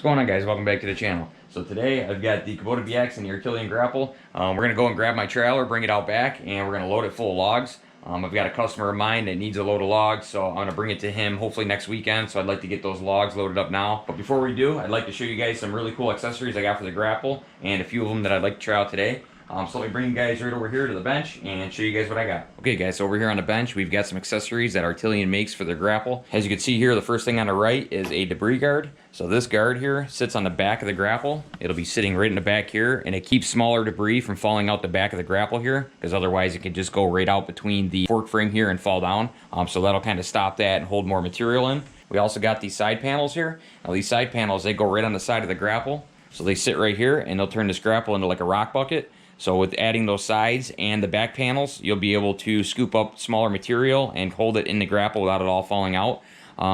going on, guys? Welcome back to the channel. So today I've got the Kubota BX and the Artillian Grapple. We're going to go and grab my trailer, bring it out back, and we're going to load it full of logs. I've got a customer of mine that needs a load of logs, so I'm going to bring it to him hopefully next weekend. So I'd like to get those logs loaded up now. But before we do, I'd like to show you guys some really cool accessories I got for the Grapple and a few of them that I'd like to try out today. So let me bring you guys right over here to the bench and show you guys what I got. Okay guys, so over here on the bench, we've got some accessories that Artillian makes for their Grapple. As you can see here, the first thing on the right is a debris guard. So this guard here sits on the back of the Grapple. It'll be sitting right in the back here, and it keeps smaller debris from falling out the back of the Grapple here, because otherwise it can just go right out between the fork frame here and fall down. So that'll kind of stop that and hold more material in. We also got these side panels here. Now these side panels, they go right on the side of the Grapple. So they sit right here, and they'll turn this Grapple into like a rock bucket. So with adding those sides and the back panels, you'll be able to scoop up smaller material and hold it in the Grapple without it all falling out.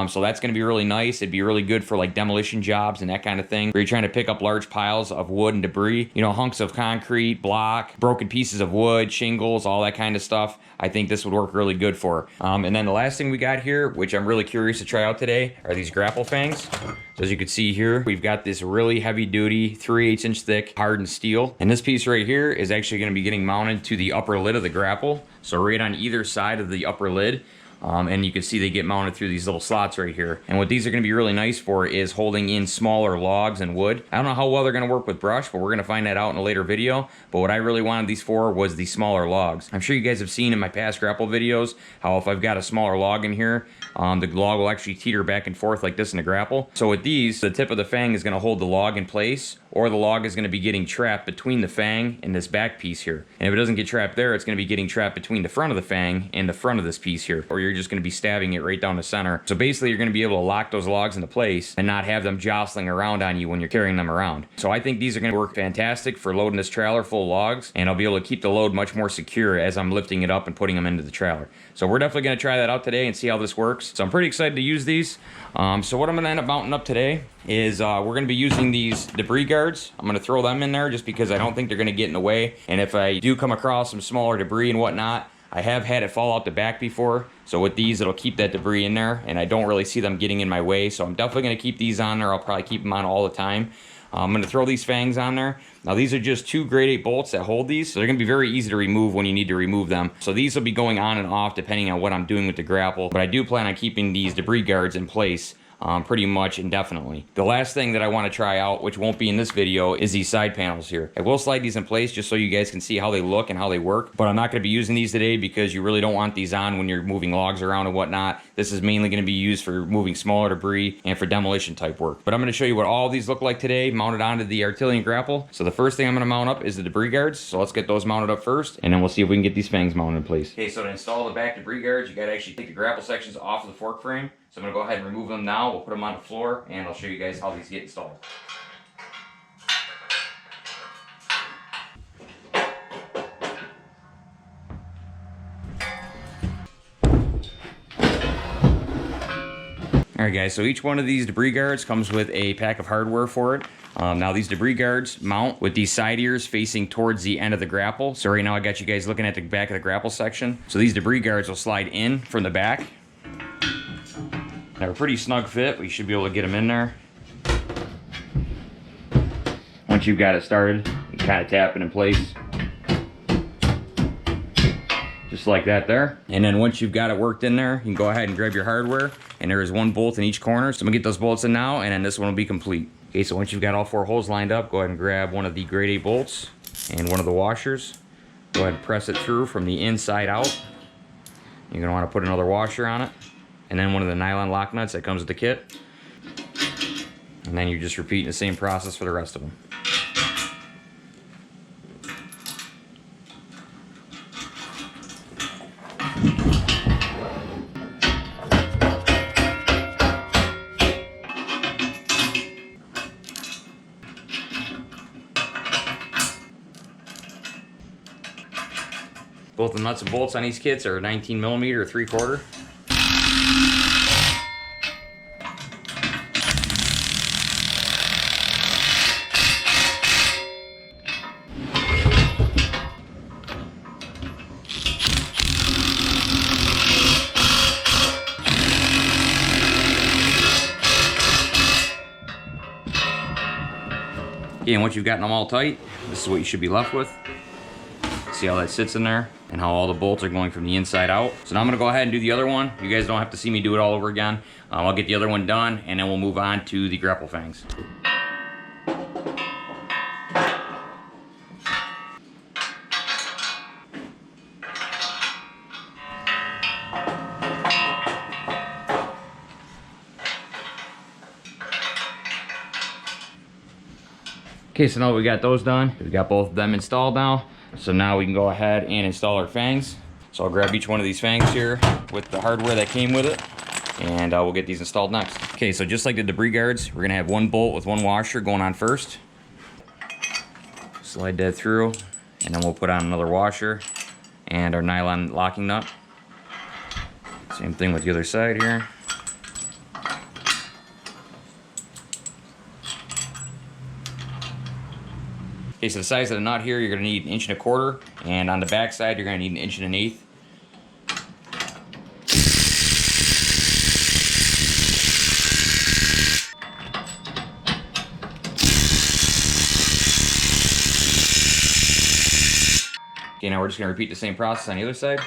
So that's going to be really nice. It'd be really good for like demolition jobs and that kind of thing, where you're trying to pick up large piles of wood and debris, you know, hunks of concrete, block, broken pieces of wood, shingles, all that kind of stuff. I think this would work really good for. And then the last thing we got here, which I'm really curious to try out today, are these Grapple fangs. So as you can see here, we've got this really heavy duty 3/8 inch thick hardened steel. And this piece right here is actually going to be getting mounted to the upper lid of the Grapple. So right on either side of the upper lid. And you can see they get mounted through these little slots right here. And what these are going to be really nice for is holding in smaller logs and wood. I don't know how well they're going to work with brush, but we're going to find that out in a later video. But what I really wanted these for was the smaller logs. I'm sure you guys have seen in my past Grapple videos how if I've got a smaller log in here, the log will actually teeter back and forth like this in the Grapple. So with these, the tip of the fang is going to hold the log in place, or the log is going to be getting trapped between the fang and this back piece here. And if it doesn't get trapped there, it's going to be getting trapped between the front of the fang and the front of this piece here, or you're just going to be stabbing it right down the center. So basically you're going to be able to lock those logs into place and not have them jostling around on you when you're carrying them around. So I think these are going to work fantastic for loading this trailer full of logs, and I'll be able to keep the load much more secure as I'm lifting it up and putting them into the trailer. So we're definitely going to try that out today and see how this works. So I'm pretty excited to use these. So what I'm going to end up mounting up today is we're going to be using these debris guards. I'm going to throw them in there just because I don't think they're going to get in the way. And if I do come across some smaller debris and whatnot, I have had it fall out the back before. So with these, it'll keep that debris in there, and I don't really see them getting in my way. So I'm definitely going to keep these on there. I'll probably keep them on all the time. I'm going to throw these fangs on there. Now these are just 2 grade 8 bolts that hold these, so they're going to be very easy to remove when you need to remove them. So these will be going on and off depending on what I'm doing with the Grapple, but I do plan on keeping these debris guards in place pretty much indefinitely. The last thing that I want to try out, which won't be in this video, is these side panels here. I will slide these in place just so you guys can see how they look and how they work, but I'm not going to be using these today because you really don't want these on when you're moving logs around and whatnot. This is mainly going to be used for moving smaller debris and for demolition type work. But I'm going to show you what all of these look like today mounted onto the Artillian Grapple. So the first thing I'm going to mount up is the debris guards. So let's get those mounted up first, and then we'll see if we can get these fangs mounted in place. Okay, so to install the back debris guards, you got to actually take the Grapple sections off of the fork frame. So I'm going to go ahead and remove them now. We'll put them on the floor, and I'll show you guys how these get installed. Alright guys, so each one of these debris guards comes with a pack of hardware for it. Now these debris guards mount with these side ears facing towards the end of the Grapple. So right now I got you guys looking at the back of the Grapple section. So these debris guards will slide in from the back. They're a pretty snug fit. We should be able to get them in there. Once you've got it started, you kind of tap it in place. Just like that there. And then once you've got it worked in there, you can go ahead and grab your hardware. And there is 1 bolt in each corner. So I'm going to get those bolts in now, and then this one will be complete. Okay, so once you've got all 4 holes lined up, go ahead and grab one of the grade 8 bolts and one of the washers. Go ahead and press it through from the inside out. You're going to want to put another washer on it. And then one of the nylon lock nuts that comes with the kit. And then you're just repeating the same process for the rest of them. Both the nuts and bolts on these kits are 19mm or 3/4. Okay, and once you've gotten them all tight, this is what you should be left with. See how that sits in there and how all the bolts are going from the inside out. So now I'm gonna go ahead and do the other one. You guys don't have to see me do it all over again. I'll get the other one done and then we'll move on to the grapple fangs. Okay, so now we got those done. We got both of them installed now. So now we can go ahead and install our fangs. So I'll grab each one of these fangs here with the hardware that came with it, and we'll get these installed next. Okay, so just like the debris guards, we're gonna have one bolt with one washer going on first. Slide that through, and then we'll put on another washer and our nylon locking nut. Same thing with the other side here. Okay, so the size of the nut here, you're gonna need 1.25 inches, and on the back side, you're gonna need 1 1/8 inches. Okay, now we're just gonna repeat the same process on the other side.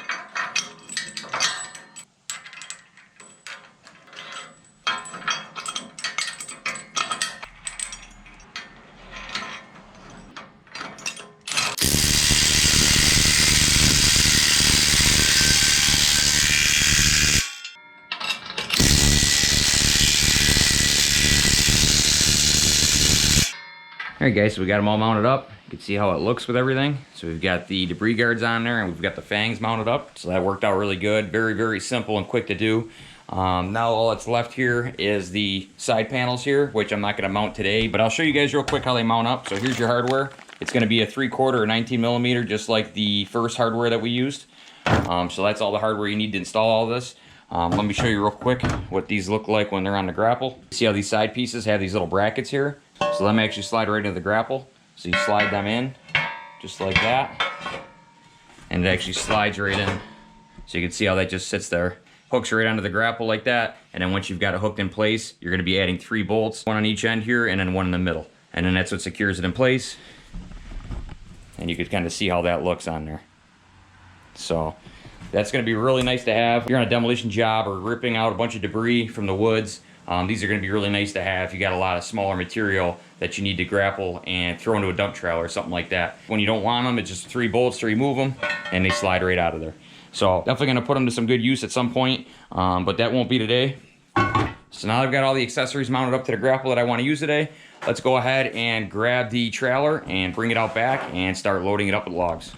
Alright guys, so we got them all mounted up. You can see how it looks with everything. So we've got the debris guards on there and we've got the fangs mounted up. So that worked out really good. Very, very simple and quick to do. Now all that's left here is the side panels here, which I'm not going to mount today, but I'll show you guys real quick how they mount up. So here's your hardware. It's going to be a 3/4 or 19mm, just like the first hardware that we used. So that's all the hardware you need to install all this. Let me show you real quick what these look like when they're on the grapple. See how these side pieces have these little brackets here? So them actually slide right into the grapple. So you slide them in, just like that. And it actually slides right in. So you can see how that just sits there. Hooks right onto the grapple like that. And then once you've got it hooked in place, you're gonna be adding 3 bolts, one on each end here and then one in the middle. And then that's what secures it in place. And you can kind of see how that looks on there. So that's gonna be really nice to have. If you're on a demolition job or ripping out a bunch of debris from the woods, these are going to be really nice to have. You got a lot of smaller material that you need to grapple and throw into a dump trailer or something like that. When you don't want them, it's just 3 bolts to remove them and they slide right out of there. So definitely going to put them to some good use at some point, but that won't be today. So now I've got all the accessories mounted up to the grapple that I want to use today. Let's go ahead and grab the trailer and bring it out back and start loading it up with logs.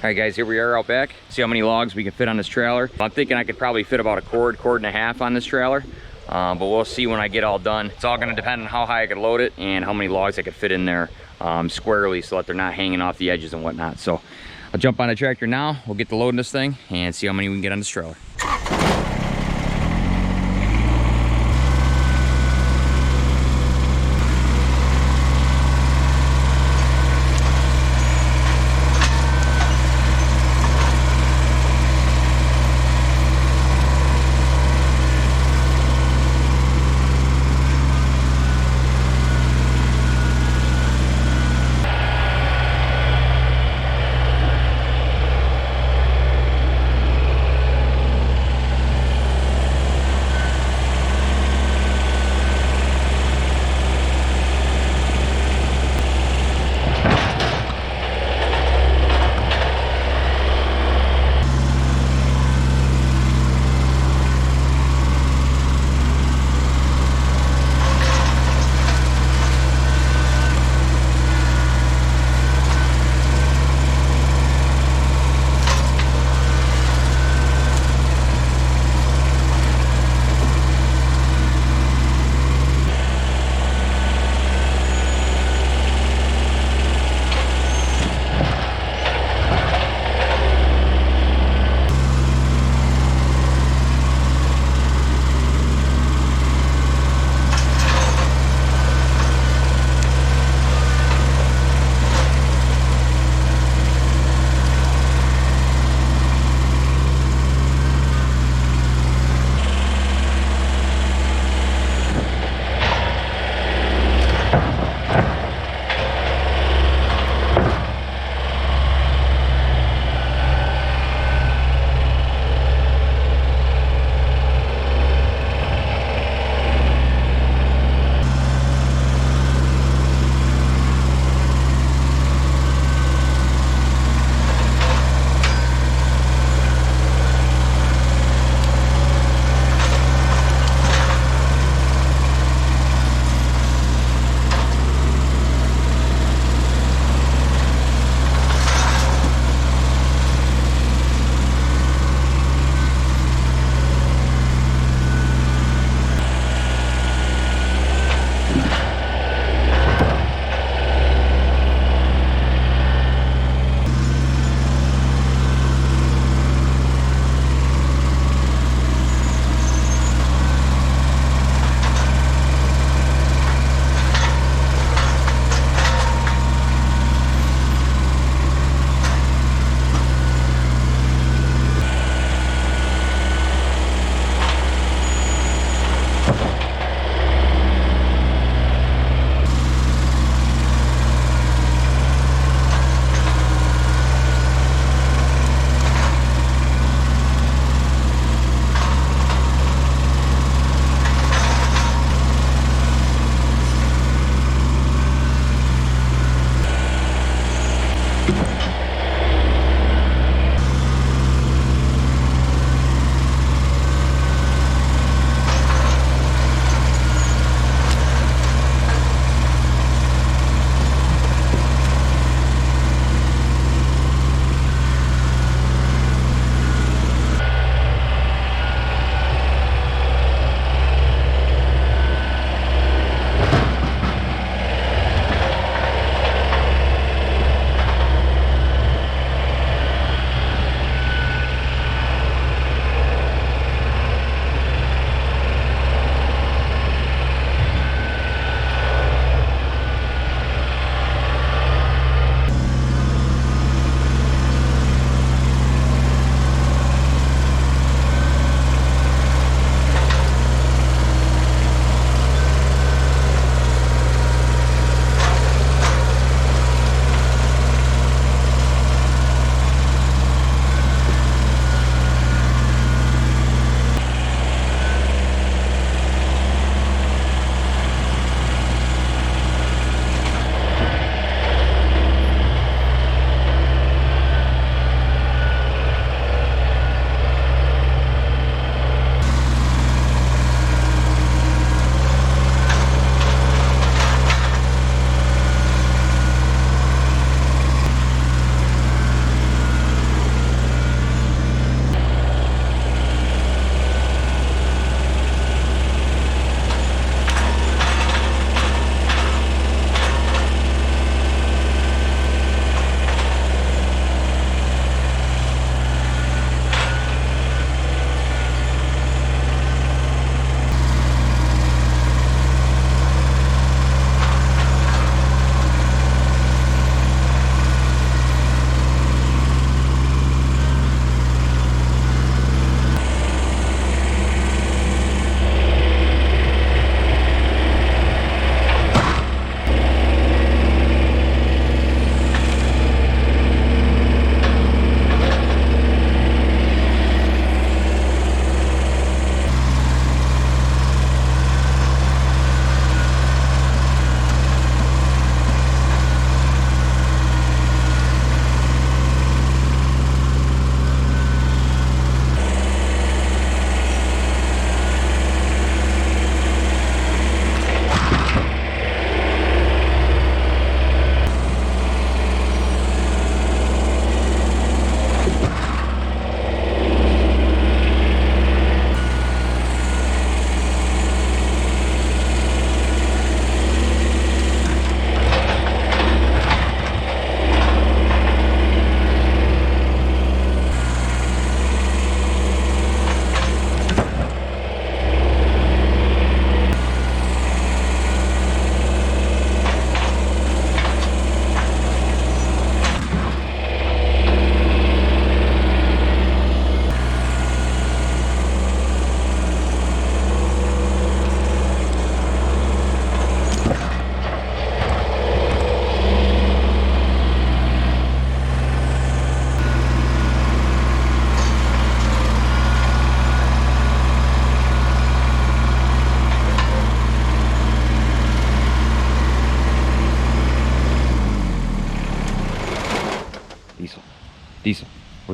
All right, guys, here we are out back. See how many logs we can fit on this trailer. I'm thinking I could probably fit about a cord and a half on this trailer, but we'll see when I get all done. It's all gonna depend on how high I could load it and how many logs I could fit in there squarely so that they're not hanging off the edges and whatnot. So I'll jump on the tractor now. We'll get to loading this thing and see how many we can get on this trailer.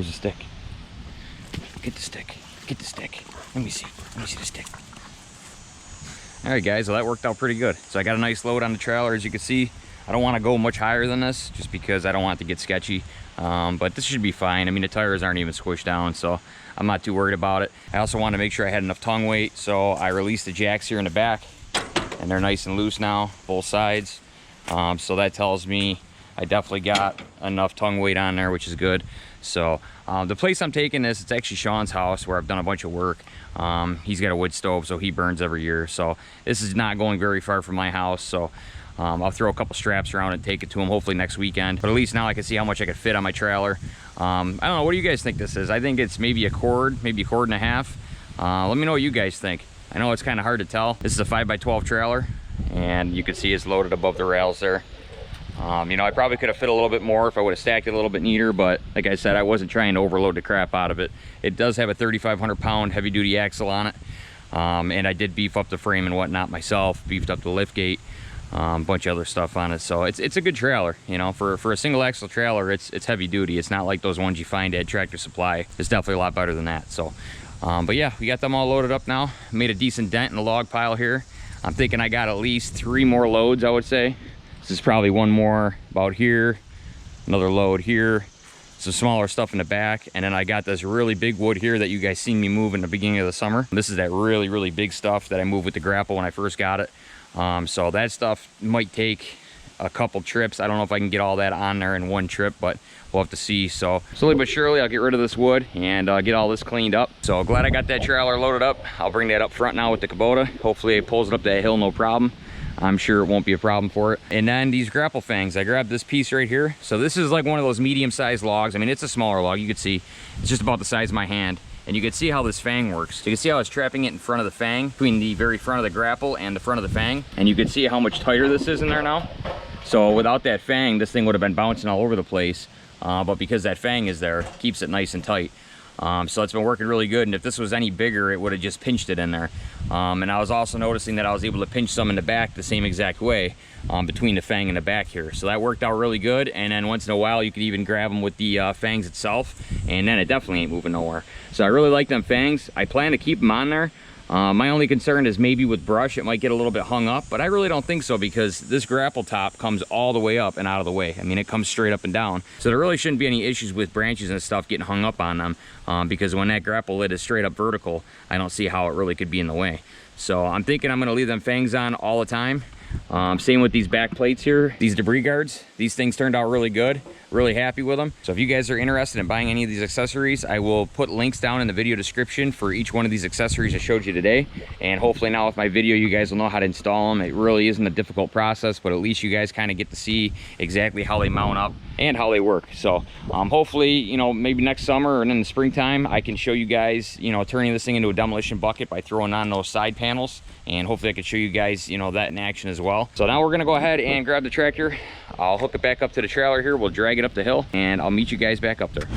Where's the stick? Get the stick. Get the stick. Let me see the stick. All right, guys, well, that worked out pretty good. So I got a nice load on the trailer, as you can see. I don't want to go much higher than this just because I don't want it to get sketchy. But this should be fine. I mean, the tires aren't even squished down, so I'm not too worried about it. I also want to make sure I had enough tongue weight, so I released the jacks here in the back, and they're nice and loose now, both sides. So that tells me I definitely got enough tongue weight on there, which is good. So the place I'm taking this, it's actually Sean's house where I've done a bunch of work. He's got a wood stove, so he burns every year. So this is not going very far from my house. So I'll throw a couple straps around and take it to him hopefully next weekend. But at least now I can see how much I could fit on my trailer. I don't know, what do you guys think this is? I think it's maybe a cord and a half. Let me know what you guys think. I know it's kind of hard to tell. This is a 5x12 trailer, and you can see it's loaded above the rails there. You know, I probably could have fit a little bit more if I would have stacked it a little bit neater, but like I said, I wasn't trying to overload the crap out of it. It does have a 3,500 pound heavy duty axle on it. And I did beef up the frame and whatnot myself, beefed up the lift gate, a bunch of other stuff on it. So it's a good trailer, you know, for a single axle trailer. It's heavy duty. It's not like those ones you find at Tractor Supply. It's definitely a lot better than that. So, but yeah, we got them all loaded up now. Made a decent dent in the log pile here. I'm thinking I got at least 3 more loads, I would say. This is probably one more about here, another load here, some smaller stuff in the back, and then I got this really big wood here that you guys seen me move in the beginning of the summer. This is that really, really big stuff that I moved with the Grapple when I first got it. So that stuff might take a couple trips. I don't know if I can get all that on there in one trip, but we'll have to see. So slowly but surely I'll get rid of this wood and get all this cleaned up. So glad I got that trailer loaded up. I'll bring that up front now with the Kubota. Hopefully it pulls it up that hill no problem. I'm sure it won't be a problem for it. And then these grapple fangs, I grabbed this piece right here. So this is like one of those medium-sized logs. I mean, it's a smaller log. You can see it's just about the size of my hand. And you can see how this fang works. You can see how it's trapping it in front of the fang, between the very front of the grapple and the front of the fang. And you can see how much tighter this is in there now. So without that fang, this thing would have been bouncing all over the place. But because that fang is there, it keeps it nice and tight. So it's been working really good, and if this was any bigger, it would have just pinched it in there. And I was also noticing that I was able to pinch some in the back the same exact way, between the fang and the back here. So that worked out really good, and then once in a while you could even grab them with the fangs itself, and then it definitely ain't moving nowhere. So I really like them fangs. I plan to keep them on there. My only concern is maybe with brush it might get a little bit hung up, but I really don't think so because this grapple top comes all the way up and out of the way. I mean, it comes straight up and down, so there really shouldn't be any issues with branches and stuff getting hung up on them, because when that grapple lid is straight up vertical, I don't see how it really could be in the way. So I'm thinking I'm going to leave them fangs on all the time. Same with these back plates here, these debris guards. These things turned out really good. Really happy with them. So if you guys are interested in buying any of these accessories, I will put links down in the video description for each one of these accessories I showed you today. And hopefully now with my video, you guys will know how to install them. It really isn't a difficult process, but at least you guys kind of get to see exactly how they mount up and how they work. So hopefully, you know, maybe next summer or in the springtime, I can show you guys, you know, turning this thing into a demolition bucket by throwing on those side panels. And hopefully I can show you guys, you know, that in action as well. So now we're gonna go ahead and grab the tractor. I'll hook it back up to the trailer here. We'll drag it up the hill and I'll meet you guys back up there.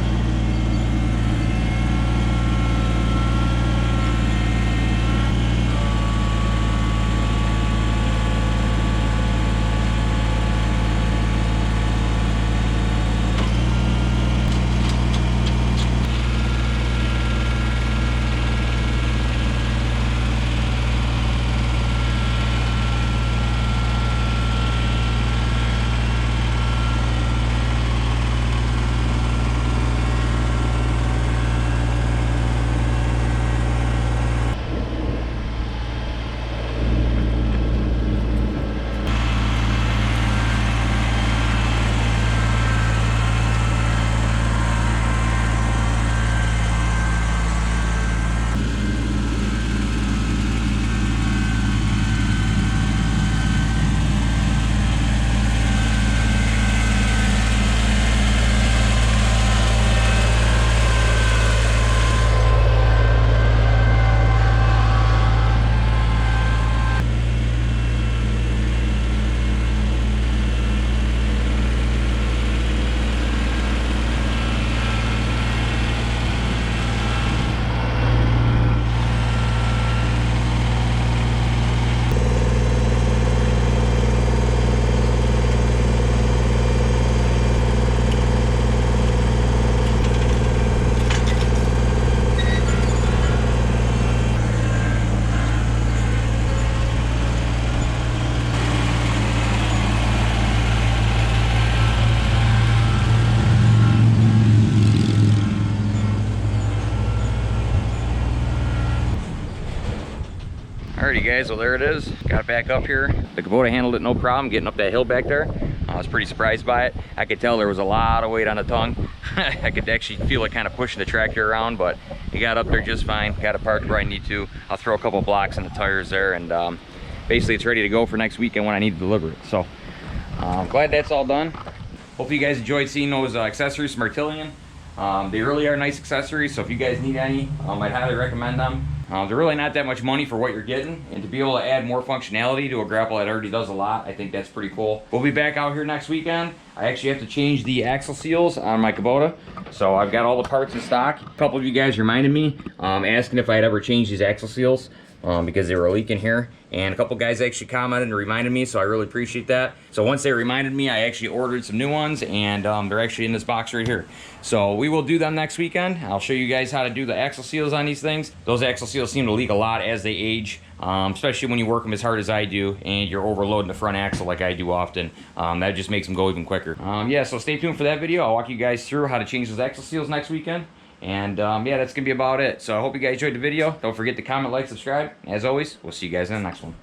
Alrighty guys, well there it is. Got it back up here. The Kubota handled it no problem, getting up that hill back there. I was pretty surprised by it. I could tell there was a lot of weight on the tongue. I could actually feel it kind of pushing the tractor around, but he got up there just fine. Got it parked where I need to. I'll throw a couple blocks in the tires there, and basically it's ready to go for next weekend when I need to deliver it. So I'm glad that's all done. Hope you guys enjoyed seeing those accessories from Artillian. They really are nice accessories, so if you guys need any, I'd highly recommend them. They're really not that much money for what you're getting, and to be able to add more functionality to a grapple that already does a lot, I think that's pretty cool. We'll be back out here next weekend. I actually have to change the axle seals on my Kubota, so I've got all the parts in stock. A couple of you guys reminded me, asking if I'd ever change these axle seals. Because they were leaking here, and a couple guys actually commented and reminded me, so I really appreciate that. So once they reminded me, I actually ordered some new ones, and they're actually in this box right here. So we will do them next weekend. I'll show you guys how to do the axle seals on these things. Those axle seals seem to leak a lot as they age, especially when you work them as hard as I do and you're overloading the front axle like I do often. That just makes them go even quicker. Yeah, so stay tuned for that video. I'll walk you guys through how to change those axle seals next weekend. And yeah, that's gonna be about it. So I hope you guys enjoyed the video. Don't forget to comment, like, subscribe. As always, we'll see you guys in the next one.